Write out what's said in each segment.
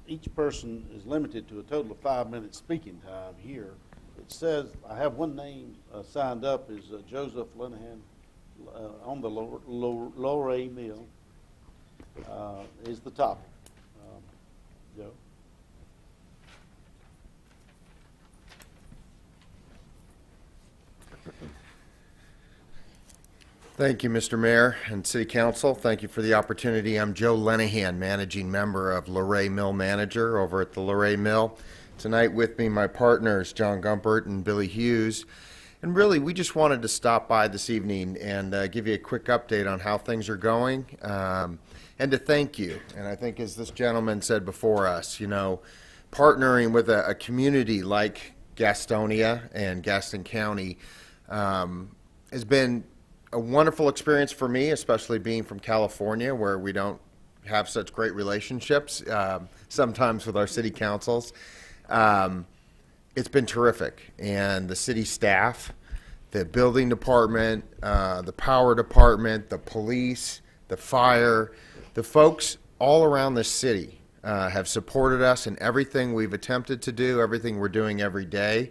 each person is limited to a total of 5 minutes speaking time here. It says, I have one name signed up, is Joseph Linehan on the Loray Mill is the topic. Joe? Thank you, Mr. Mayor and City Council. Thank you for the opportunity. I'm Joe Lenahan, managing member of Luray Mill Manager over at the Luray Mill. Tonight with me, my partners, John Gumpert and Billy Hughes. And really, we just wanted to stop by this evening and give you a quick update on how things are going and to thank you. And I think as this gentleman said before us, you know, partnering with a community like Gastonia and Gaston County has been a wonderful experience for me, especially being from California, where we don't have such great relationships sometimes with our city councils. It's been terrific, and the city staff, the building department, the power department, the police, the fire, the folks all around the city have supported us in everything we've attempted to do, everything we're doing every day.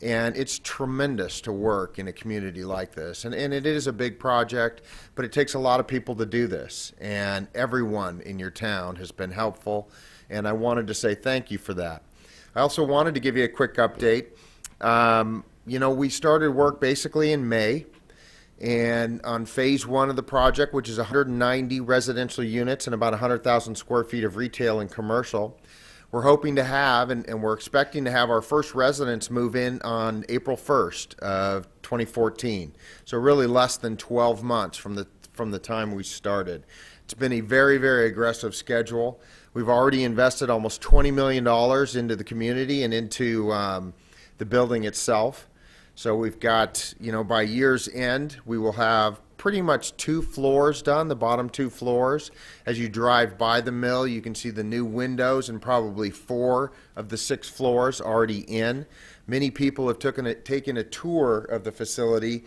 And it's tremendous to work in a community like this. And it is a big project, but it takes a lot of people to do this. And everyone in your town has been helpful, and I wanted to say thank you for that. I also wanted to give you a quick update. You know, we started work basically in May, and on phase one of the project, which is 190 residential units and about 100,000 square feet of retail and commercial. We're hoping to have, and we're expecting to have our first residents move in on April 1st of 2014. So really less than 12 months from the time we started. It's been a very, very aggressive schedule. We've already invested almost $20 million into the community and into the building itself. So we've got, you know, by year's end, we will have pretty much 2 floors done, the bottom 2 floors. As you drive by the mill, you can see the new windows and probably 4 of the 6 floors already in. Many people have taken a tour of the facility.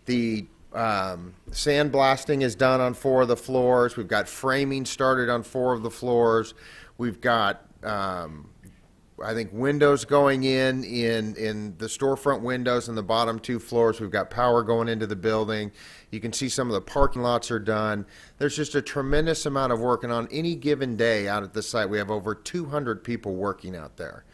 The sandblasting is done on 4 of the floors. We've got framing started on 4 of the floors. We've got I think windows going in the storefront windows in the bottom 2 floors. We've got power going into the building. You can see some of the parking lots are done. There's just a tremendous amount of work, and on any given day out at the site, we have over 200 people working out there.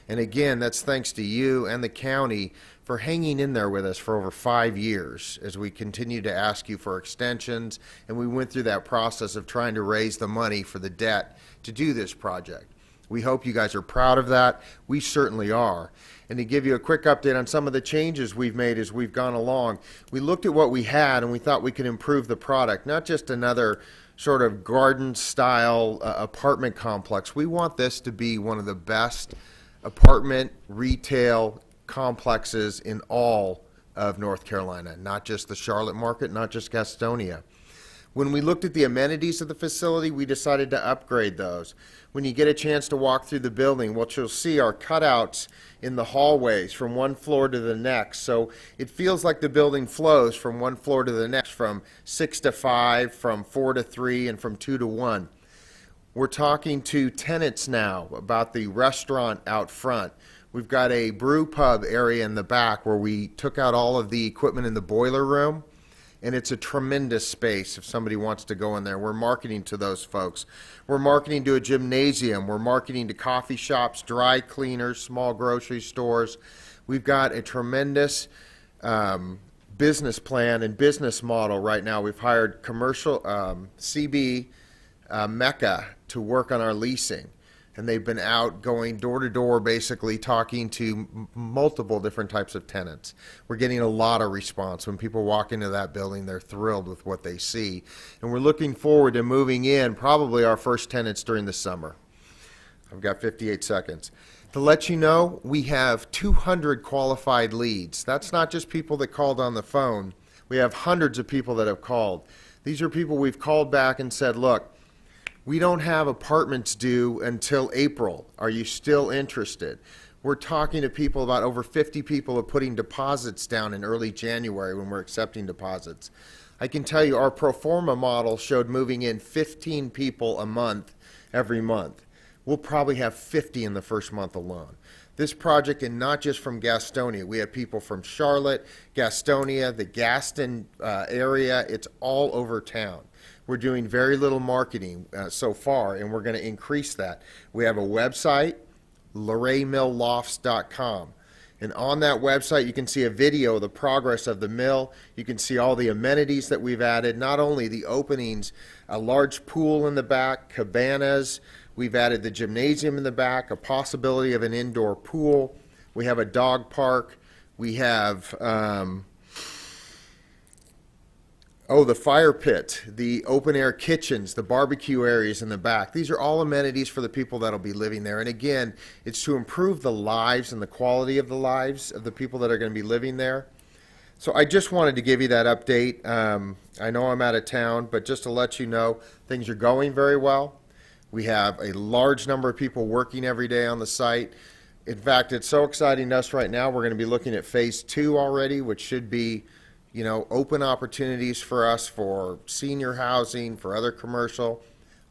And again, that's thanks to you and the county for hanging in there with us for over 5 years as we continue to ask you for extensions, and we went through that process of trying to raise the money for the debt to do this project. We hope you guys are proud of that. We certainly are. And to give you a quick update on some of the changes we've made as we've gone along, we looked at what we had and we thought we could improve the product, not just another sort of garden-style apartment complex. We want this to be one of the best apartment retail complexes in all of North Carolina, not just the Charlotte market, not just Gastonia. When we looked at the amenities of the facility, we decided to upgrade those. When you get a chance to walk through the building, what you'll see are cutouts in the hallways from one floor to the next. So it feels like the building flows from one floor to the next, from 6 to 5, from 4 to 3, and from 2 to 1. We're talking to tenants now about the restaurant out front. We've got a brew pub area in the back where we took out all of the equipment in the boiler room. And it's a tremendous space if somebody wants to go in there. We're marketing to those folks. We're marketing to a gymnasium. We're marketing to coffee shops, dry cleaners, small grocery stores. We've got a tremendous business plan and business model right now. We've hired commercial CB Mecca to work on our leasing. And they've been out going door to door, basically talking to multiple different types of tenants. We're getting a lot of response. When people walk into that building, they're thrilled with what they see. And we're looking forward to moving in probably our first tenants during the summer. I've got 58 seconds. To let you know, we have 200 qualified leads. That's not just people that called on the phone. We have hundreds of people that have called. These are people we've called back and said, look, we don't have apartments due until April. Are you still interested? We're talking to people, about over 50 people are putting deposits down in early January when we're accepting deposits. I can tell you our pro forma model showed moving in 15 people a month every month. we'll probably have 50 in the first month alone. This project, and not just from Gastonia, we have people from Charlotte, Gastonia, the Gaston area, it's all over town. We're doing very little marketing so far, and we're going to increase that. We have a website, LorayMillLofts.com. And on that website, you can see a video of the progress of the mill. You can see all the amenities that we've added, not only the openings, a large pool in the back, cabanas. We've added the gymnasium in the back, a possibility of an indoor pool. We have a dog park. We have, the fire pit, the open-air kitchens, the barbecue areas in the back. These are all amenities for the people that'll be living there. And again, it's to improve the lives and the quality of the lives of the people that are going to be living there. So I just wanted to give you that update. I know I'm out of town, but just to let you know, things are going very well. We have a large number of people working every day on the site. In fact, it's so exciting to us right now, we're going to be looking at phase 2 already, which should be, open opportunities for us for senior housing, for other commercial,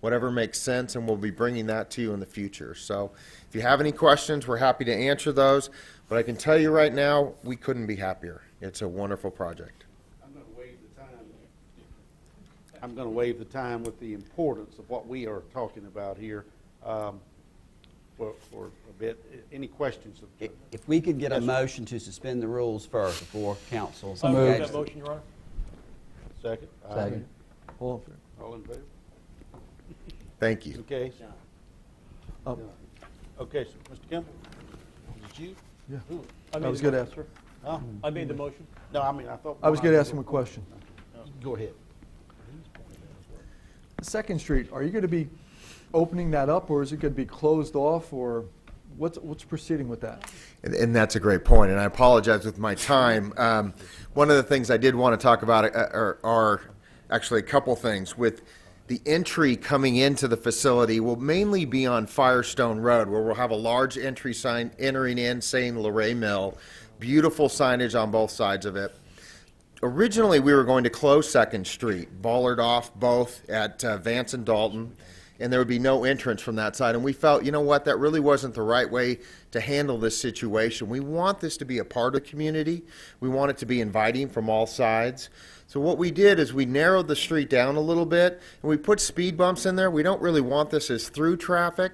whatever makes sense, and we'll be bringing that to you in the future. So if you have any questions, we're happy to answer those. But I can tell you right now, we couldn't be happier. It's a wonderful project. I'm going to waive the time. I'm going to waive the time with the importance of what we are talking about here for a bit. Any questions? If we could get a motion to suspend the rules first before council. I move that motion, Your Honor. Second? Second. All in favor? Thank you. Okay. Okay, so Mr. Kimball, is it you? Yeah. Who? I was gonna ask. Huh? I made the motion. No, I mean, I thought. I was going to ask him a question. Go ahead. Second Street, are you going to be opening that up, or is it going to be closed off, or what's proceeding with that? And that's a great point, and I apologize with my time. One of the things I did want to talk about are actually a couple things. With the entry coming into the facility will mainly be on Firestone Road, where we'll have a large entry sign entering in saying Luray Mill. Beautiful signage on both sides of it. Originally, we were going to close 2nd Street, bollard off both at Vance and Dalton, and there would be no entrance from that side. And we felt, you know what, that really wasn't the right way to handle this situation. We want this to be a part of the community. We want it to be inviting from all sides. So what we did is we narrowed the street down a little bit, and we put speed bumps in there. We don't really want this as through traffic,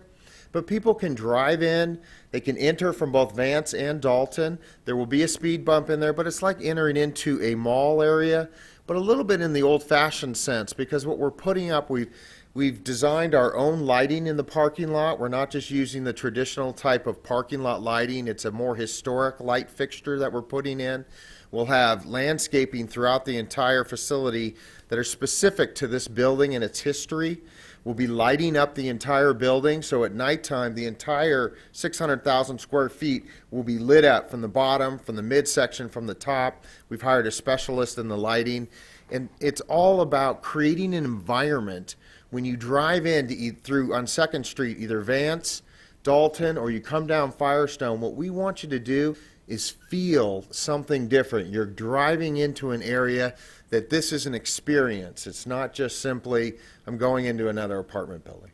but people can drive in. They can enter from both Vance and Dalton. There will be a speed bump in there, but it's like entering into a mall area, but a little bit in the old-fashioned sense, because what we're putting up, we've designed our own lighting in the parking lot. We're not just using the traditional type of parking lot lighting. It's a more historic light fixture that we're putting in. We'll have landscaping throughout the entire facility that are specific to this building and its history. We'll be lighting up the entire building, so at nighttime, the entire 600,000 square feet will be lit up from the bottom, from the midsection, from the top. We've hired a specialist in the lighting, and it's all about creating an environment when you drive in through on 2nd Street, either Vance, Dalton, or you come down Firestone. What we want you to do is feel something different. You're driving into an area that this is an experience. It's not just simply, I'm going into another apartment building.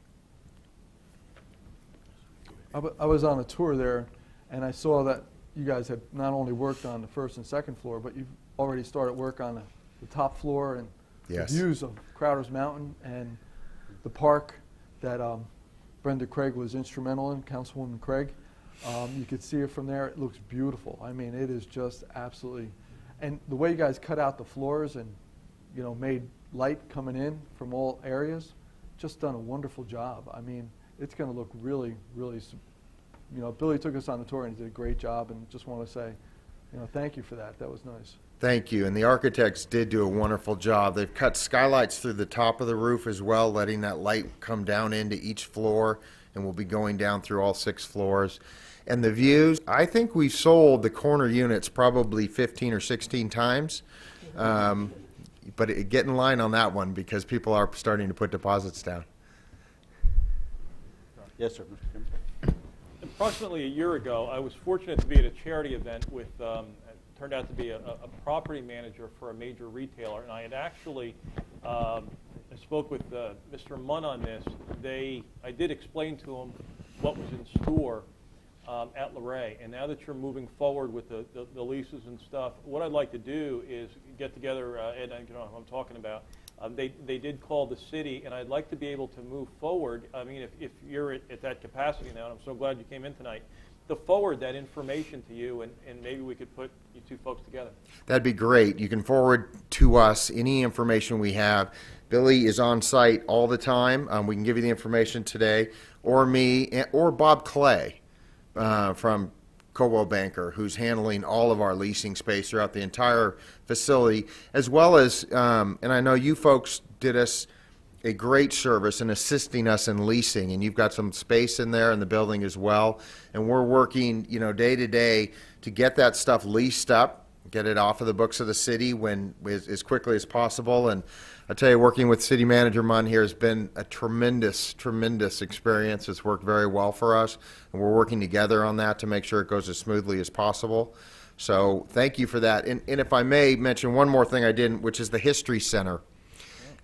I was on a tour there, and I saw that you guys had not only worked on the 1st and 2nd floor, but you've already started work on the top floor and Yes. the views of Crowder's Mountain and the park that Brenda Craig was instrumental in, Councilwoman Craig. You could see it from there. It looks beautiful. I mean, it is just absolutely, and the way you guys cut out the floors and, made light coming in from all areas, just done a wonderful job. I mean, it's going to look really, really, Billy took us on the tour and he did a great job, and just want to say, thank you for that. That was nice. Thank you. And the architects did do a wonderful job. They've cut skylights through the top of the roof as well, letting that light come down into each floor, and we'll be going down through all 6 floors. And the views, I think we've sold the corner units probably 15 or 16 times. But get in line on that one, because people are starting to put deposits down. Yes, sir, Mr. Kimball. Approximately a year ago, I was fortunate to be at a charity event with, turned out to be a property manager for a major retailer, and I had actually I spoke with Mr. Munn on this. I did explain to him what was in store at Luray. And now that you're moving forward with the leases and stuff, what I'd like to do is get together, Ed, you know who I'm talking about. They did call the city, and I'd like to be able to move forward. I mean, if you're at that capacity now, and I'm so glad you came in tonight, to forward that information to you, and maybe we could put you two folks together. That'd be great. You can forward to us any information we have. Billy is on site all the time. We can give you the information today, or me, or Bob Clay from Coldwell Banker, who's handling all of our leasing space throughout the entire facility, as well as, and I know you folks did us a great service in assisting us in leasing, and you've got some space in there in the building as well, and we're working, you know, day to day to get that stuff leased up, get it off of the books of the city as quickly as possible. And I tell you, working with City Manager Munn here has been a tremendous experience. It's worked very well for us, and we're working together on that to make sure it goes as smoothly as possible. So thank you for that. And if I may mention one more thing I didn't, which is the History Center.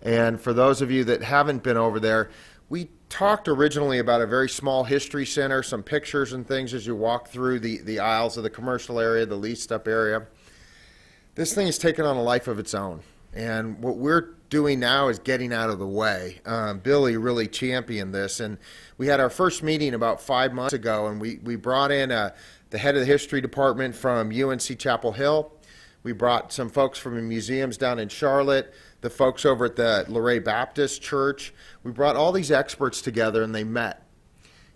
And for those of you that haven't been over there, we talked originally about a very small history center, some pictures and things as you walk through the aisles of the commercial area, the leased up area. This thing has taken on a life of its own. And what we're doing now is getting out of the way. Billy really championed this. And we had our first meeting about 5 months ago, and we brought in the head of the history department from UNC Chapel Hill. We brought some folks from the museums down in Charlotte, the folks over at the Luray Baptist Church. We brought all these experts together, and they met.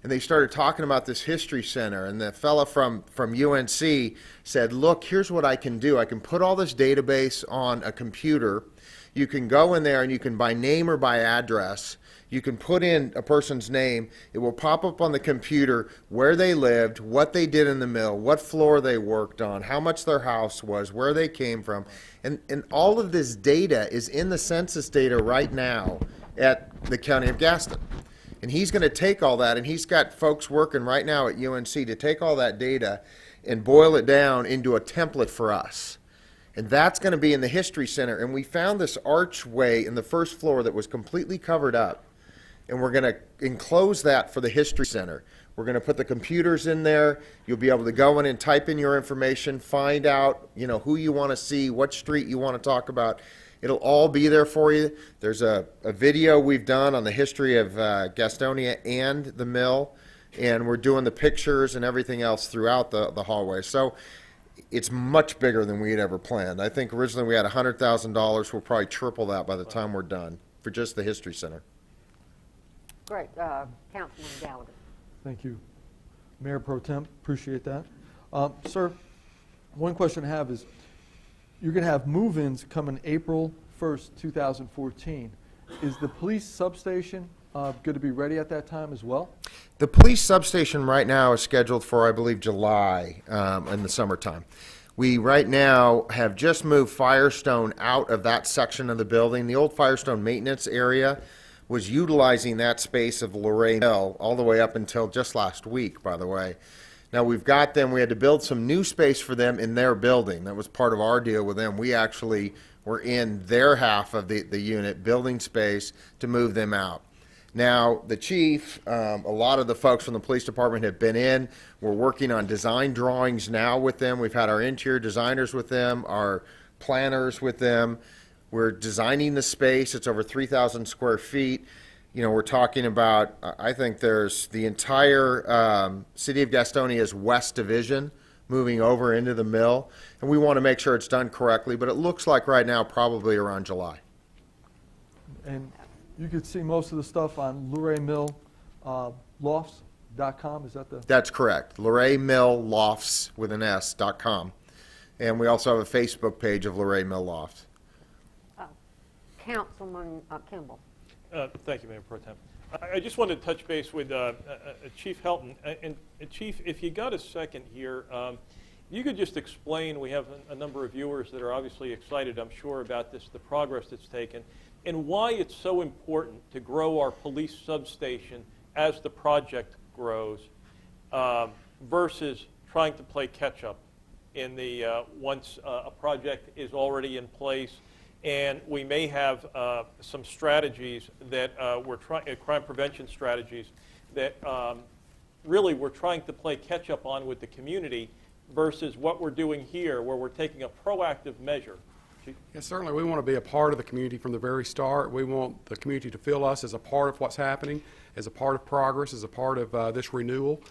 And they started talking about this history center, and the fella from UNC said, look, here's what I can do. I can put all this database on a computer. You can go in there and you can, by name or by address, you can put in a person's name. It will pop up on the computer where they lived, what they did in the mill, what floor they worked on, how much their house was, where they came from. And all of this data is in the census data right now at the County of Gaston. And he's going to take all that, and he's got folks working right now at UNC to take all that data and boil it down into a template for us. And that's going to be in the History Center. And we found this archway in the first floor that was completely covered up. And we're going to enclose that for the History Center. We're going to put the computers in there. You'll be able to go in and type in your information, find out, you know, who you want to see, what street you want to talk about. It'll all be there for you. There's a video we've done on the history of Gastonia and the mill, and we're doing the pictures and everything else throughout the hallway. So it's much bigger than we had ever planned. I think originally we had $100,000. We'll probably triple that by the time we're done for just the History Center. Great. Councilman Gallagher. Thank you. Mayor Pro Tem, appreciate that. Sir, one question I have is, you're going to have move-ins coming April 1st, 2014. Is the police substation going to be ready at that time as well? The police substation right now is scheduled for, I believe, July in the summertime. We right now have just moved Firestone out of that section of the building. The old Firestone maintenance area was utilizing that space of Luray Mill all the way up until just last week, by the way. Now we've got them, we had to build some new space for them in their building. That was part of our deal with them. We actually were in their half of the unit, building space to move them out. Now the chief, a lot of the folks from the police department have been in. We're working on design drawings now with them. We've had our interior designers with them, our planners with them. We're designing the space. It's over 3,000 square feet. You know, we're talking about, I think there's the entire City of Gastonia's West Division moving over into the mill, and we want to make sure it's done correctly, but it looks like right now probably around July. And you could see most of the stuff on Luray Mill Lofts.com, is that the? That's correct, Luray Mill Lofts with an S.com. And we also have a Facebook page of Luray Mill Lofts. Councilman Kimball. Thank you, Mayor Pro Tem. I just wanted to touch base with Chief Helton. And Chief, if you got a second here, you could just explain, we have a number of viewers that are obviously excited, I'm sure, about this, the progress that's taken, and why it's so important to grow our police substation as the project grows versus trying to play catch-up in the once a project is already in place. And we may have some strategies that we're trying, crime prevention strategies that really we're trying to play catch up on with the community versus what we're doing here, where we're taking a proactive measure. Chief? Yes, certainly, we want to be a part of the community from the very start. We want the community to feel us as a part of what's happening, as a part of progress, as a part of this renewal.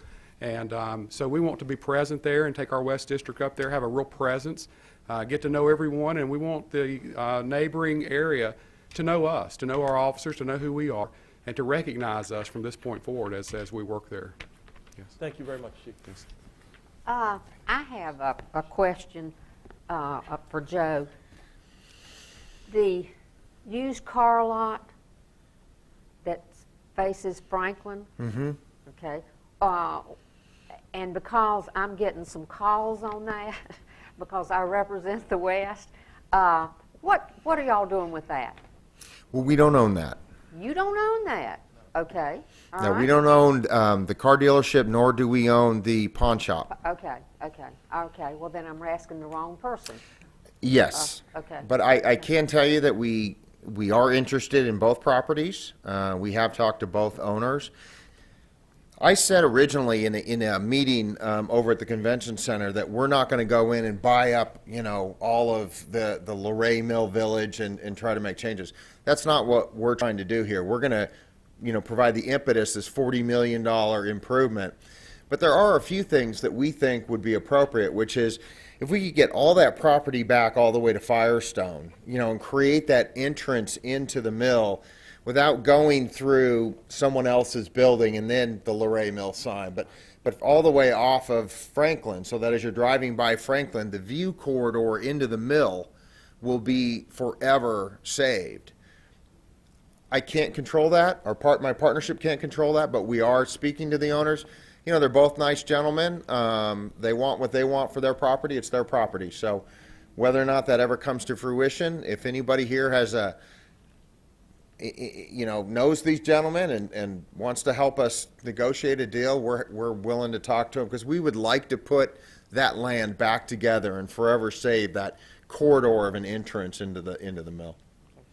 And so we want to be present there and take our West District up there, have a real presence, get to know everyone, and we want the neighboring area to know us, to know our officers, to know who we are, and to recognize us from this point forward as we work there. Yes. Thank you very much, Chief. Yes. I have a question for Joe. The used car lot that faces Franklin, okay, and because I'm getting some calls on that, because I represent the West, what are y'all doing with that? Well, we don't own that. You don't own that, okay? All No, right. we don't own the car dealership, nor do we own the pawn shop. Okay. Well, then I'm asking the wrong person. Yes. Okay. But I can tell you that we are interested in both properties. We have talked to both owners. I said originally in a meeting over at the convention center that we're not going to go in and buy up, all of the Luray Mill Village and try to make changes. That's not what we're trying to do here. We're going to, provide the impetus, this $40 million improvement. But there are a few things that we think would be appropriate, which is if we could get all that property back all the way to Firestone, and create that entrance into the mill without going through someone else's building and then the Luray Mill sign, but all the way off of Franklin, so that as you're driving by Franklin, the view corridor into the mill will be forever saved. I can't control that. My partnership can't control that, but we are speaking to the owners. They're both nice gentlemen. They want what they want for their property. It's their property. So whether or not that ever comes to fruition, if anybody here has knows these gentlemen and wants to help us negotiate a deal, we're willing to talk to them, because we would like to put that land back together and forever save that corridor of an entrance into the mill.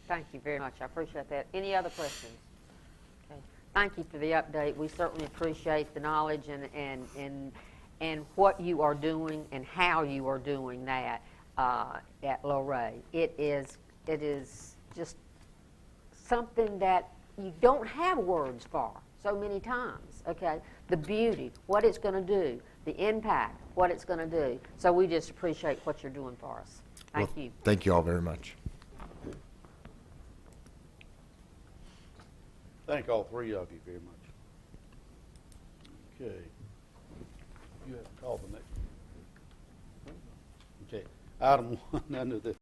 Thank you very much. I appreciate that. Any other questions? Okay. Thank you for the update. We certainly appreciate the knowledge and what you are doing and how you are doing that at Luray. It is just something that you don't have words for so many times, okay? The beauty, what it's going to do, the impact, what it's going to do. So we just appreciate what you're doing for us. Thank you. Thank you all very much. Thank all three of you very much. Okay. You have to call the next. Okay. Item 1 under the